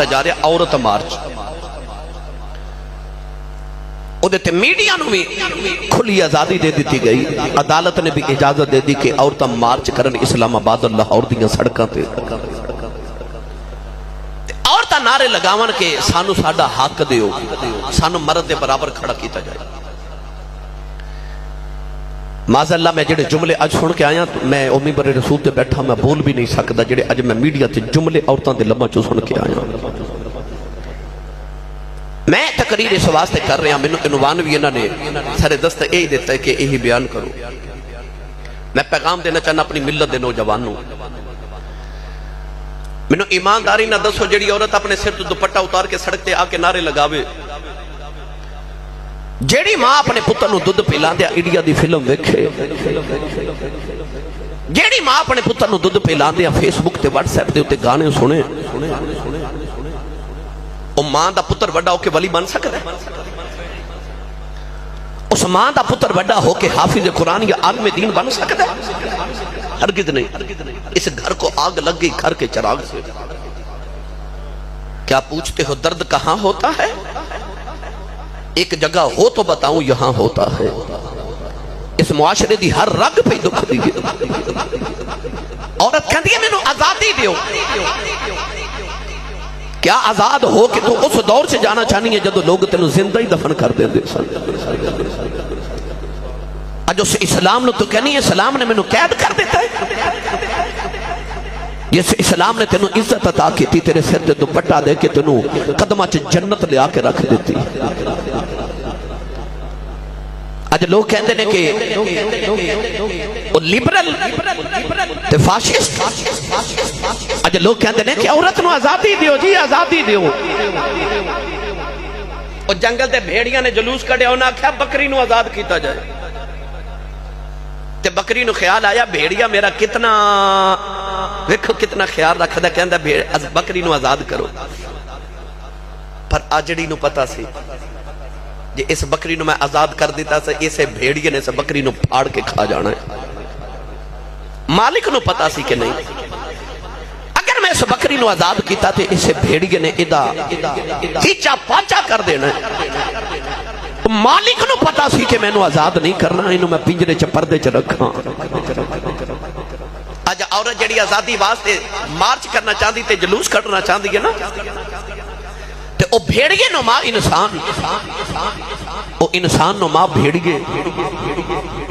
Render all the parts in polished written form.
کیتا جا رہا عورت مارچ ادھے میڈیا نو بھی کھلی آزادی دے دیتی گئی عدالت نے بھی اجازت دے دی کہ عورتاں مارچ کرن اسلام آباد لاہور دیاں سڑکاں تے عورتاں نعرے لگاون کے سانو ساڈا حق دیو سانو مرد دے برابر کھڑا کیتا جائے معاذ اللہ میں جڑے جملے اج سن کے آیا میں منبر رسول تے بیٹھا میں بول بھی نہیں سکتا جڑے اج میں میڈیا تے جملے عورتاں دے لمحاں چوں سن کے آیا میں تقریر اس واسطے کر رہا میں عنوان بھی انہوں نے سارے دست یہی دیتا ہے کہ یہی بیان کروں میں پیغام دینا چاہنا اپنی ملت دے نوجوانوں مینوں ایمانداری نہ دسو جڑی عورت اپنے سر تو دوپٹہ اتار کے سڑک تے آ کے نعرے لگاوے جیڑی ماں اپنے پتر نو دودھ پلاندیا انڈیا دی فلم ویکھے جیڑی ماں اپنے پتر نو دودھ پلاندیا فیس بک تے واٹس ایپ تے گانے سنے او ماں دا پتر وڈا ہو کے ولی بن سکتا ہے اس ماں دا پتر وڈا ہو کے حافظ قرآن یا عالم دین بن سکتا ہے ہرگز نہیں اس گھر کو آگ لگ گئی گھر کے چراغ سے کیا پوچھتے ہو درد کہاں ہوتا ہے ایک جگہ ہو تو بتاؤں یہاں ہوتا ہے اس معاشرے دی ہر رگ پہ دکھ دی عورت کہندی ہے میں نو آزادی دیو کیا آزاد ہو کہ تو اس دور سے جانا چاہنی ہے جدو لوگ تینو زندہ ہی دفن کر دیں دے اج اس اسلام نو تو کہنی ہے اسلام نے میں نو قید کر دیتا ہے جس اسلام نے تینو عزت عطا کی تھی تیرے سر تے دوپٹہ دے کے تینو قدمہ چ جنت لے آ کے رکھ دیتی اج لوگ کہندے نے کہ وہ لبرل تے فاشسٹ اج لوگ کہندے نے کہ عورت نو آزادی دیو جی آزادی دیو اور جنگل تے بھیڑیاں نے جلوس کڈیا انہاں آکھیا بکری نو آزاد کیتا جائے تے بکری نو خیال آیا بھیڑیا میرا کتنا ویکھو کتنا خیال رکھدا کہندا بکری نو آزاد کرو پر آجڑی نو پتہ سی جے اس بکری نو میں آزاد کر دیتا سے اسے بھیڑیے نے اس بکری نو پھاڑ کے کھا جانا ہے مالک نو پتا سی کہ نہیں اگر میں اس بکری نو آزاد کیتا تھے اسے بھیڑیے نے ادا کھیچا پاچا کر دینا ہے مالک نو پتا سی کہ میں نو آزاد نہیں کرنا انہوں میں پنجرے چ پردے چ رکھاں آج عورت جڑی آزادی واسطے مارچ کرنا چاہتی تے جلوس کرنا چاہتی ہے نا تے او بھیڑیے نو ماں انسان او انسان نو ماں بھیڑیے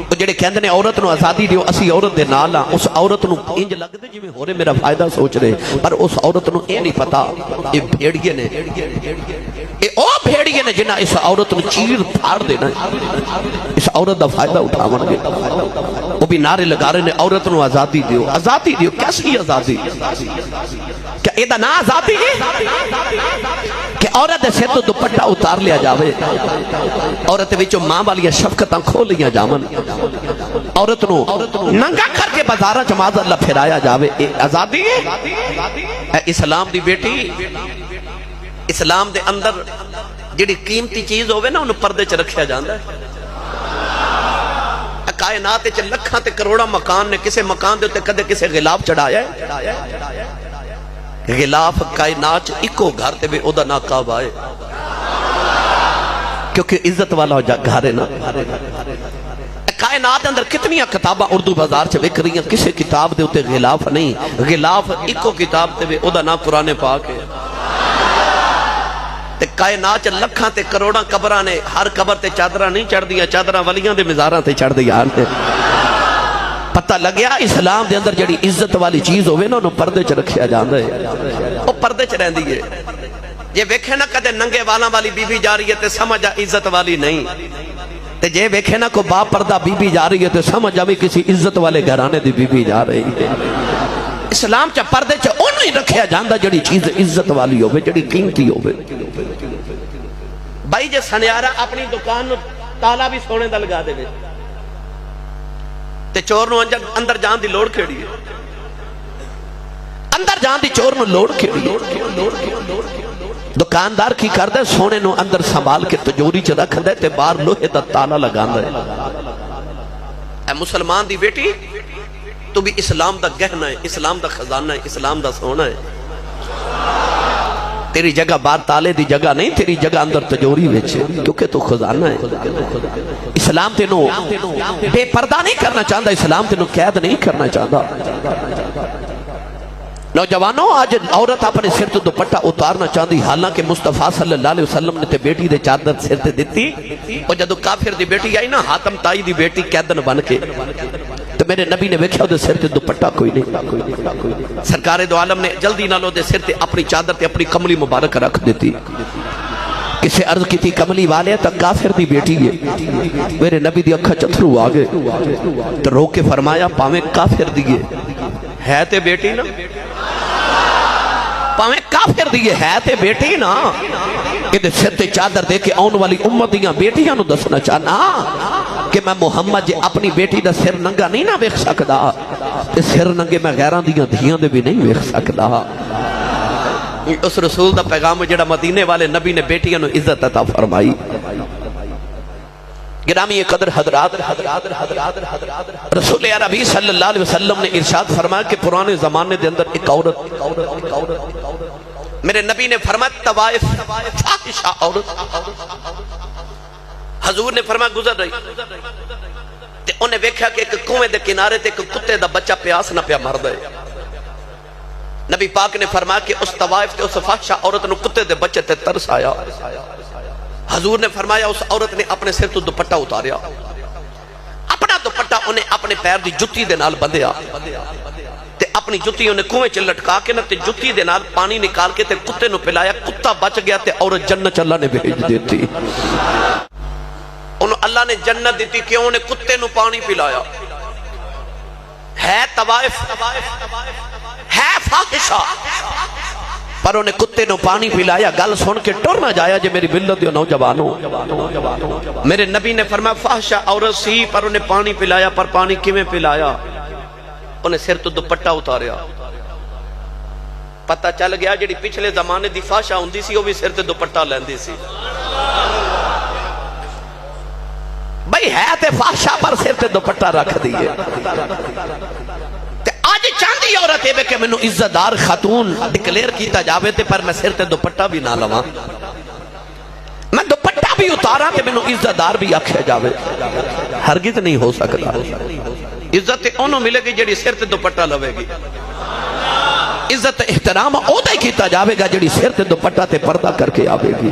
او جڑے کہندے نے عورت نو آزادی دیو اسی عورت دے نال ہاں اس عورت نو انج لگدے جویں ہورے میرا فائدہ سوچ رہے پر اس عورت نو اے نہیں پتا اے بھیڑیے نے اے او بھیڑیے نے جنہاں اس عورت نو چیر پھاڑ دینا اس عورت دا فائدہ اٹھاون گے وہ بھی نعرے لگا رہے نے عورت نو آزادی دیو کیسی آزادی کیا اے دا نا آزادی ہے کہ عورت سے تو دوپٹہ اتار لیا جاوے عورت وچوں ماں والی شفقتاں کھول لیا جاون عورت نو ننگا کر کے بازاراں چ معاذ اللہ پھرایا جاوے اے آزادی ہے اے اسلام دی بیٹی اسلام دے اندر جڑی قیمتی چیز ہوے نا انہوں پردے چ رکھیا جاندا ہے کائنات چ لکھاں تے کروڑاں مکان نے کسے مکان دے تے کدے کسے غلاف چڑھایا ہے غلاف کائنات اکو گھر تے بے او دا ناکاب آئے کیونکہ عزت والا ہو جا گھارے نا کائنات اندر کتنی کتابہ اردو بازار چ وک رہی ہیں کسے کتاب دے اتے غلاف نہیں غلاف اکو کتاب تے بے او دا نا قرآن پاک ہے تے کائنات لکھاں تے کروڑاں قبراں نے ہر قبر تے چادراں نہیں چڑھ دیاں چادراں ولیاں دے مزاراں تے چڑھ دیاں پتہ لگیا اسلام دے اندر جڑی عزت والی چیز ہوئے نا انہوں پردے چ رکھیا جاندا ہے وہ پردے چ رہندی ہے جے ویکھے نا کدے ننگے والاں والی بی بی جا رہی ہے تے سمجھ آ عزت والی نہیں تے جے ویکھے نا کو با پردہ بی بی جا رہی ہے تے سمجھ آ بھی کسی عزت والے گھرانے دی بی بی جا رہی ہے اسلام چ پردے چ انہوں ہی رکھیا جاندا جڑی چیز عزت والی ہوئے جڑی قیمتی ہوئے بھائی جے سنیارہ اپنی دکان نو تالا بھی سونے دا لگا دے تے چور نو اندر جان دی لوڑ کھیڑی ہے اندر جان دی چور نو لوڑ کھیڑی ہے دکاندار کی کر دے سونے نو اندر سنبھال کے تجوری چ رکھ دے تے باہر لوہے دا تالا لگا دے اے مسلمان دی بیٹی تو بھی اسلام دا گہنا ہے اسلام دا خزانہ ہے اسلام دا سونا ہے تیری جگہ بار تالے دی جگہ نہیں، تیری جگہ اندر تجوری وچ، کیونکہ تو خزانہ ہے۔ اسلام تینوں بے پردہ نہیں کرنا چاہتا، اسلام تینوں قید نہیں کرنا چاہتا۔ نوجوانوں، آج عورت اپنے سر تو دوپٹہ اتارنا چاہتی، حالانکہ مصطفیٰ صلی اللہ علیہ وسلم نے تے بیٹی دے چادر سر تے دتی، اور جدو کافر دی بیٹی آئی نا، حاتم تائی دی بیٹی قیدن بن کے، تو میرے نبی نے ویکھیا دے سر تے دوپٹہ کوئی نہیں۔ سرکار دو عالم نے جلدی نالو دے سر تے اپنی چادر تے اپنی کملی مبارک رکھ دیتی۔ کسے عرض کی تھی کملی والے تک کافر دی بیٹی ہے، میرے نبی دی اکھا چتھرو آگے تو رو کے فرمایا پاویں کافر دیئے ہے تے بیٹی نا، پاویں کافر دیئے ہے تے بیٹی نا، کہ سر تے چادر دے کے آن والی امت دیاں بیٹیاں نو دسنا چاہنا کہ میں محمد جے اپنی بیٹی دا سر ننگا نہیں نہ ویکھ سکدا، تے سر ننگے میں غیراں دیاں دھیاں دے بھی نہیں ویکھ سکدا۔ اس رسول دا پیغام جڑا مدینے والے نبی نے بیٹیاں نو عزت عطا فرمائی۔ گرامی قدر حضرات، رسول عربی صلی اللہ علیہ وسلم نے ارشاد فرمایا کہ پرانے زمانے دے اندر ایک عورت، میرے نبی نے فرمایا طوائف فاحشہ عورت، حضور نے فرمایا گزر رہی تے انہیں ویکھا کہ ایک کنویں دے کنارے تے ایک کتے دا بچہ پیاس نہ پیا مرد ہے۔ نبی پاک نے فرمایا کہ اس طوائف تے اس فاحشہ عورت نو کتے دے بچے تے ترس آیا۔ حضور نے فرمایا اس عورت نے اپنے سر تو دوپٹہ اتاریا، اپنا دوپٹہ انہیں اپنے پیر دی جتی دے نال بندھیا تے اپنی جتی انہیں کنویں چ لٹکا کے نہ تے جتی دے نال پانی نکال کے تے کتے نو پلایا، کتا بچ گیا تے عورت جنت اللہ نے بھیج دیتی۔ انہوں اللہ نے جنت دیتی کہ انہیں کتے نو پانی پلایا۔ ہے طوائف، ہے فاحشہ، پر انہیں کتے نو پانی پلایا۔ گل سن کے ٹر نہ جایا جے میری ملت دیو نوجوانوں، میرے نبی نے فرمایا فاحشہ عورت سی پر انہیں پانی پلایا، پر پانی کیویں پلایا؟ انہیں سر تو دوپٹہ اتاریا۔ پتہ چل گیا جڑی پچھلے زمانے دی فاحشہ ہوندی سی وہ بھی سر تے دوپٹہ لیندی سی۔ بھئی ہے تے فاحشہ پر سر تے دوپٹہ رکھ دیئے۔ آج چاندی عورت ہے کہ میں عزت دار خاتون ڈکلیئر کیتا جاوے تے پر میں سر تے دوپٹہ بھی نہ لواں، میں دوپٹہ بھی اتارا تے میں عزت دار بھی آکھیا جاوے، ہرگز نہیں ہو سکتا۔ عزت انہوں ملے گی جڑی سر تے دوپٹہ لوے گی، عزت احترام اودا ہی کیتا جاوے گا جڑی سر تے دوپٹہ تے پردہ کر کے آوے گی۔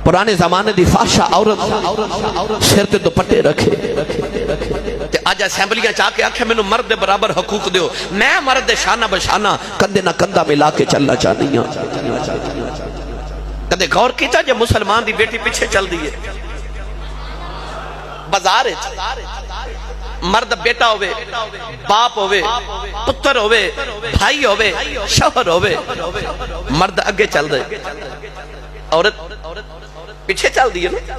پرانے زمانے دی فاحشہ عورت سر تے دوپٹے رکھے تے آج اسمبلیاں چاہ کے آکھے میں مرد برابر حقوق دیو، میں مرد شانہ بشانہ کندھے نہ کندھا ملا کے چلنا چاہنی ہوں۔ کدے غور کیتا جب مسلمان دی بیٹی پیچھے چل دیئے بازار مرد بیٹا ہوئے، باپ ہوئے، پتر ہوئے، بھائی ہوئے، شوہر ہوئے، مرد اگے چل دے، عورت پیچھے چل دیئے نا۔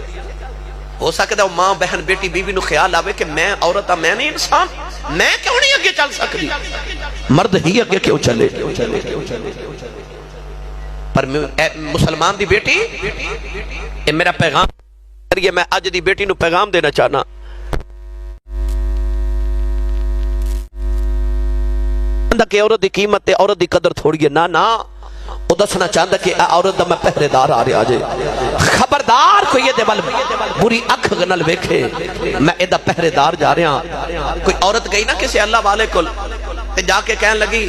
ہو سکتا ہے ماں بہن بیٹی بیوی نو خیال آوے کہ میں عورت ہاں، میں نہیں انسان، میں کیوں نہیں اگے چل سکتی؟ مرد ہی اگے کیوں چلے؟ پر مسلمان دی بیٹی، یہ میرا پیغام کریے، میں آج دی بیٹی نو پیغام دینا چاہنا، کہ عورت دی قیمت تے عورت دی قدر تھوڑی ہے، نہ وہ دسنا چاہتا کہ عورت دا میں پہرے دار آ رہا جے، خبردار کوئی یہ دے بل بری اکھ گنل ویکھے، میں ایدہ پہرے دار جا رہا۔ کوئی عورت گئی نا کسی اللہ والے کو تے جا کے کہنے لگی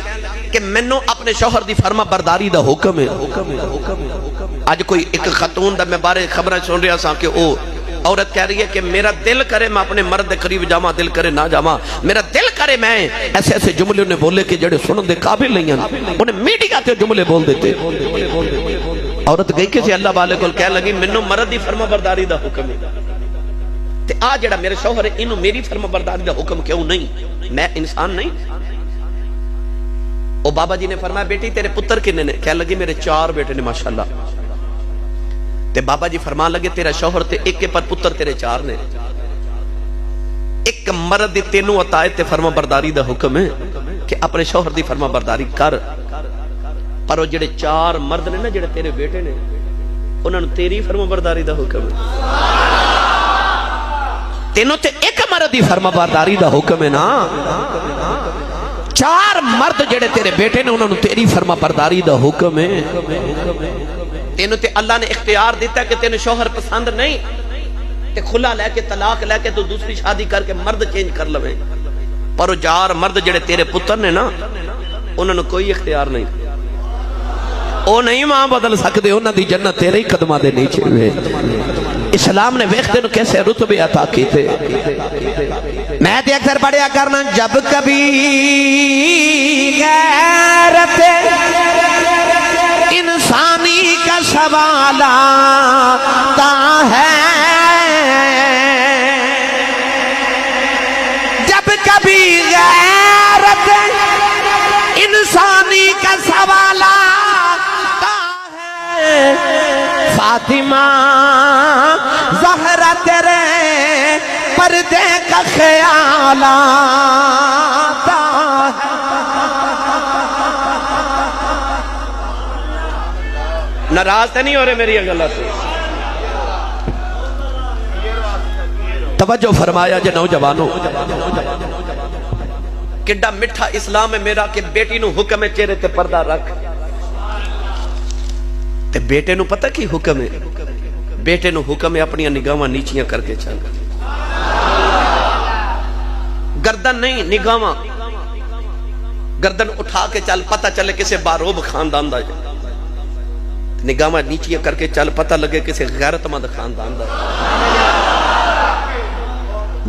کہ منو اپنے شوہر دی فرما برداری دا حکم ہے۔ آج کوئی ایک خاتون دا میں بارے خبریں سن رہا سا کہ او عورت کہہ رہی ہے کہ میرا دل کرے میں اپنے مرد قریب جاواں، دل کرے نہ جاواں، میرا دل کرے میں ایسے ایسے جملے انہیں بولے کہ جڑے سنن دے قابل نہیں ہیں، انہیں میڈیا تے جملے بول دیتے۔ عورت گئی کسی اللہ والے کو کہنے لگی منو مرد دی فرما برداری دا حکم ہے، تے آ جڑا میرے شوہر ہے انہوں میری فرما برداری دا حکم کیوں نہیں؟ میں انسان نہیں؟ او بابا جی نے فرمایا بیٹی تیرے پتر کنے نے؟ کہنے لگی میرے 4 بیٹے نے ماشاءاللہ۔ تے بابا جی فرمان لگے تیرا شوہر تے ایک کے پر پتر تیرے 4 نے، ایک مرد دی تینوں عطایت تے فرما برداری دا حکم ہے کہ اپنے شوہر دی فرما برداری کر، پر وہ جڑے 4 مرد نے نا جڑے تیرے بیٹے نے انہوں نے تیری فرما برداری دا حکم ہے، تینوں تے ایک مرد دی فرما برداری دا حکم ہے نا۔ چار مرد جڑے تیرے بیٹے نے انہوں نے تیری فرما برداری دا حکم ہے. تینوں تے اللہ نے اختیار دیتا ہے کہ تینوں شوہر پسند نہیں تے کھلا لے کے طلاق لے کے تو دوسری شادی کر کے مرد چینج کر لویں. پر وہ چار مرد جڑے تیرے پتر نے نا انہوں نے کوئی اختیار نہیں. وہ نہیں ماں بدل سکتے, انہوں دی جنت تیرے ہی قدمہ دے نیچے ہوئے. اسلام نے ویکھتے نو کیسے رتبے عطا کیتے. میں تے اکثر پڑھیا کرنا جب کبھی غیرت انسانی کا سوال آتا ہے, جب کبھی غیرت انسانی کا سوال آتا ہے, فاطمہ زہرا تیرے پردے کا خیال آتا ہے. ناراض تو نہیں ہو رہے میری غلط سے؟ توجہ فرمایا جے نوجوانوں, کڈا مٹھا اسلام ہے میرا کہ بیٹی نو حکم ہے چہرے تے پردہ رکھ. تے بیٹے نو پتہ کی حکم ہے؟ بیٹے نو حکم ہے اپنی نگاہاں نیچیاں کر کے چل. گردن نہیں, نگاہاں گردن اٹھا کے چل, پتہ چلے کسے باروب خاندان دا ہے. نگاہاں نیچیاں کر کے چل, پتہ لگے کسے غیرت مند خاندان دا ہے.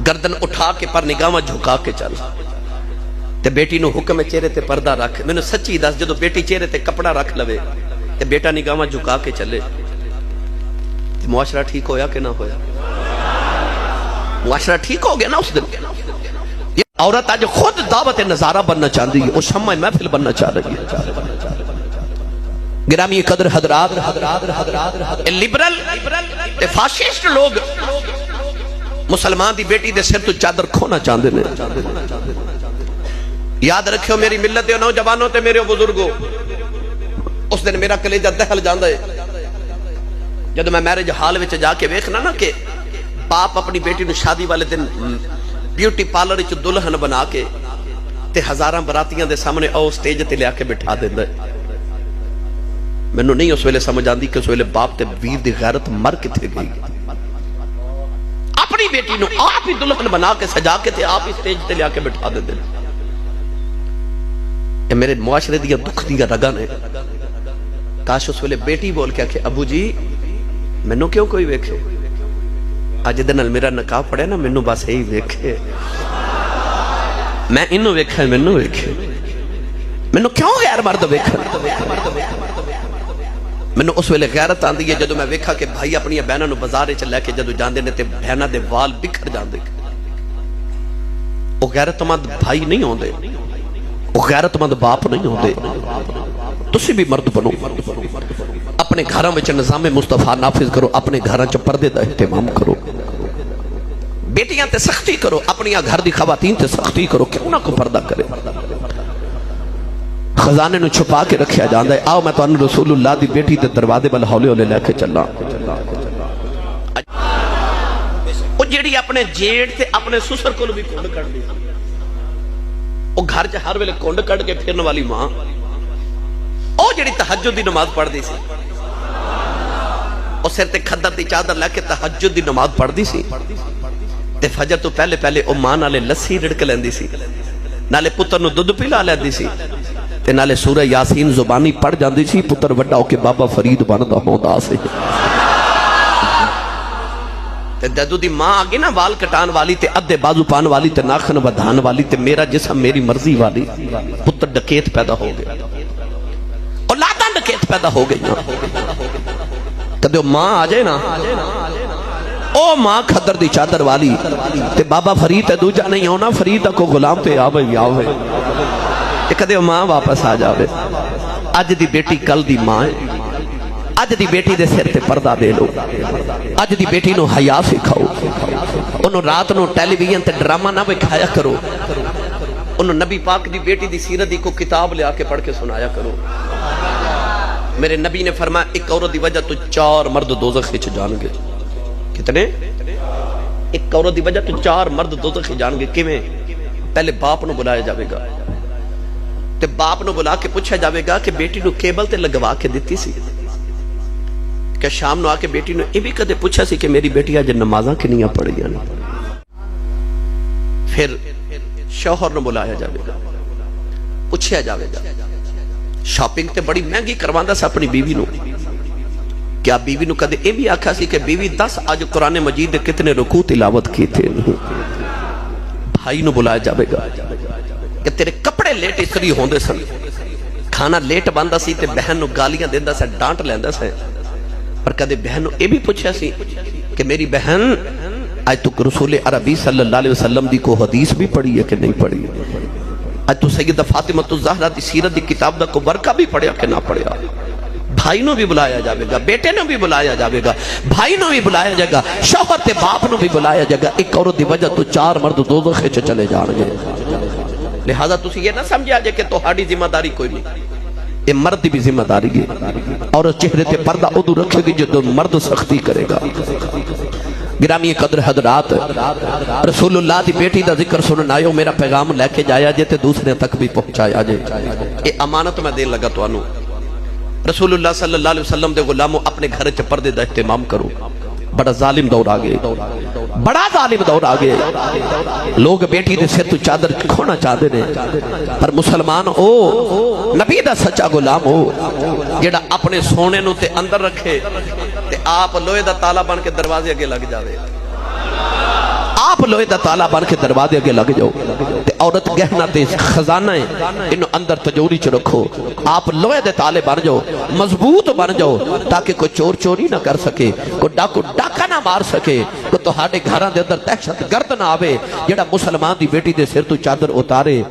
گردن اٹھا کے پر نگاہاں جھکا کے چل. تے بیٹی نو حکم ہے چہرے تے پردہ رکھ. میں نے سچی دس, جدو بیٹی چہرے تے کپڑا رکھ لوے تے بیٹا نگاہاں جھکا کے چلے, تے معاشرہ ٹھیک ہویا کہ نہ ہویا؟ معاشرہ ٹھیک ہو گیا نا اس دن. یہ عورت آج خود دعوت نظارہ بننا چاہتی ہے, وہ شمع محفل بننا چاہ رہی ہے. گرامی قدر حضرات, لبرل فاشسٹ لوگ مسلمان دی بیٹی دے سر تو چادر کھونا چاہتے ہیں. یاد رکھو میری ملت دے نوجوانوں تے میرے بزرگوں, اس دن میرا کلیجہ دہل جاندا ہے جب میں میرج ہال وچ جا کے ویکھنا نا کہ باپ اپنی بیٹی نو شادی والے دن بیوٹی پارلر وچ دلہن بنا کے تے ہزاراں براتیاں دے سامنے او سٹیج تے لیا کے بٹھا دیندا ہے. مینوں نہیں اس ویلے سمجھ آندی کہ اس ویلے باپ تے ویر دی غیرت مر کتے گئی. اپنی بیٹی نو آپ ہی دلہن بنا کے سجا کے تے آپ ہی سٹیج تے لیا کے بٹھا دے. یہ میرے معاشرے دیا دکھ دیا رگا نے. کاش اس ویلے بیٹی بول کے کہ ابو جی مینوں کیوں کوئی ویکھے, اج دے نال میرا نکاح پڑے نا مینوں بس یہی ویکھے, میں انہوں ویکھا مینوں ویکھے, مینوں کیوں غیر مرد ویکھن. مینوں اس ویلے غیرت آندی ہے جدو میں ویکھا کہ بھائی اپنی بہناں نو بازار وچ لے کے جدو جاندے نے تے بہناں دے وال بکھر جاندے. او غیرت مند بھائی نہیں ہوندے, او غیرت مند باپ نہیں ہوندے. تسی بھی مرد بنو, اپنے گھراں وچ نظام مصطفیٰ نافذ کرو, اپنے گھراں چ پردے دا اہتمام کرو, بیٹیاں تے سختی کرو, اپنی گھر دی خواتین تے سختی کرو, کیوں نہ کو پردہ کرے. خزانے نو چھپا کے رکھیا جاندا ہے. آؤ میں تو رسول اللہ دی بیٹی تے دروازے بل ہولے ہولے لے کے چلا. او جیڑی اپنے جیڑ تے اپنے سسر کول بھی کونڈ کڈ دی, او گھر چ ہر ویلے کونڈ کڈ کے پھرن والی ماں, او جیڑی تہجد دی نماز پڑھ دی سی, او سر تے کھدر دی چادر لے کے تہجد دی نماز پڑھ دی سی, تے فجر تو پہلے پہلے او ماں نالے لسی رڑک لیندی سی, نالے پتر نو دودھ پلا لیندی سی, تے نالے سورہ یاسین زبانی پڑھ جاندی سی. پتر وڈا ہو کے بابا فرید بندا ہوندا سی. تے ددو دی ماں آگے نا وال کٹان والی تے ادھے بازو پان والی تے ناخن ودھان والی تے میرا جسم میری مرضی والی. پتر ڈکیت پیدا ہو گیا, اولاداں ڈکیت پیدا ہو گئی. کدے ماں آ جائے نا, او ماں کھدر دی چادر والی تے بابا فرید تے دوجا نہیں ہونا, فرید کو غلام تے آوے آوے, تے کدے ماں واپس آ جاوے. اج دی بیٹی کل دی ماں ہے, اج دی بیٹی دے سر تے پردہ دے لو, اج دی بیٹی نو حیا سکھاؤ, انہوں رات نو ٹیلی ویژن تے ڈرامہ نہ وکھایا کرو, انہوں نبی پاک دی بیٹی دی سیرت دی کو کتاب لے آ کے پڑھ کے سنایا کرو. میرے نبی نے فرمایا ایک عورت دی وجہ تو 4 مرد دوزخ وچ جان گے. کتنے؟ ایک عورت دی وجہ تو 4 مرد دوزخ وچ جان گے. کیویں؟ پہلے باپ نو بلایا جاوے گا, تے باپ نو بلا کے پوچھا جاوے گا کہ بیٹی نو کیبل تے لگوا کے دیتی سی؟ کہ شام نو آ کے بیٹی نو یہ بھی کدے پوچھا سی کہ میری بیٹی آج نمازاں کنیاں پڑھ گیا؟ پھر شوہر نو بلایا جاوے گا، پوچھا جاوے گا، شاپنگ تے بڑی مہنگی کرواندا سا اپنی بیوی نو، کیا بیوی نو کدے یہ بھی آکھا سی کہ بیوی دس آج قرآن مجید دے کتنے رکوع تلاوت کی تھے؟ بھائی نو بلایا جاوے گا کہ تیرے کپڑے لیٹ اسری ہوندے سن، کھانا لیٹ باندا سی تے بہن نو گالیاں دیندا سا، ڈانٹ لیندا سا، پر کدے بہن نو یہ بھی پوچھا سی کہ میری بہن آج تو رسول عربی صلی اللہ علیہ وسلم دی کو حدیث بھی پڑھی ہے کہ نہیں پڑھی؟ آج تو سیدہ فاطمہ الزہرا دی سیرت دی کتاب دا کو ورقہ بھی پڑھیا کہ نہ پڑھیا؟ بھائی نو بھی بلایا جاوے گا، بیٹے نو بھی بلایا جاوے گا، بھائی نو بھی بلایا جائے گا، شوہر تے باپ نو بھی بلایا جائے گا۔ ایک عورت دی وجہ تو 4 مرد دوزخ وچ چلے جان گے۔ لہذا تسی یہ نہ سمجھا جائے کہ تہاڈی ذمہ داری کوئی نہیں، یہ مرد دی بھی ذمہ داری ہے۔ عورت چہرے تے پردہ ادو رکھے گی جدو مرد سختی کرے گا۔ گرامی قدر حضرات، رسول اللہ دی بیٹی دا ذکر سنن آئیو، میرا پیغام لے کے جایا جے تے دوسرے تک بھی پہنچایا جے۔ یہ امانت میں دین لگا تو انو رسول اللہ صلی اللہ علیہ وسلم دے غلاموں اپنے گھر چ پردے دا اہتمام کرو۔ بڑا ظالم دور آگئے، بڑا ظالم دور آگئے، لوگ بیٹی دے سر تو چادر کھونا چاہتے نے، پر مسلمان او نبی دا سچا غلام ہو جیڑا اپنے سونے نو تے اندر رکھے تے آپ لوہے دا تالا بن کے دروازے اگے لگ جاوے، آپ لوہے دا تالا بن کے دروازے اگے لگ جاؤ تے عورت گہنا تے خزانہ ہے انہوں اندر تجوری چ رکھو، آپ لوہے دے تالے بن جاؤ، مضبوط بن جاؤ تاکہ کوئی چور چوری نہ کر سکے، کوئی ڈاکو ڈاکا نہ مار سکے، کوئی تہاڈے گھراں دے اندر دہشت گرد نہ آوے جیڑا مسلمان دی بیٹی دے سر تو چادر اتارے۔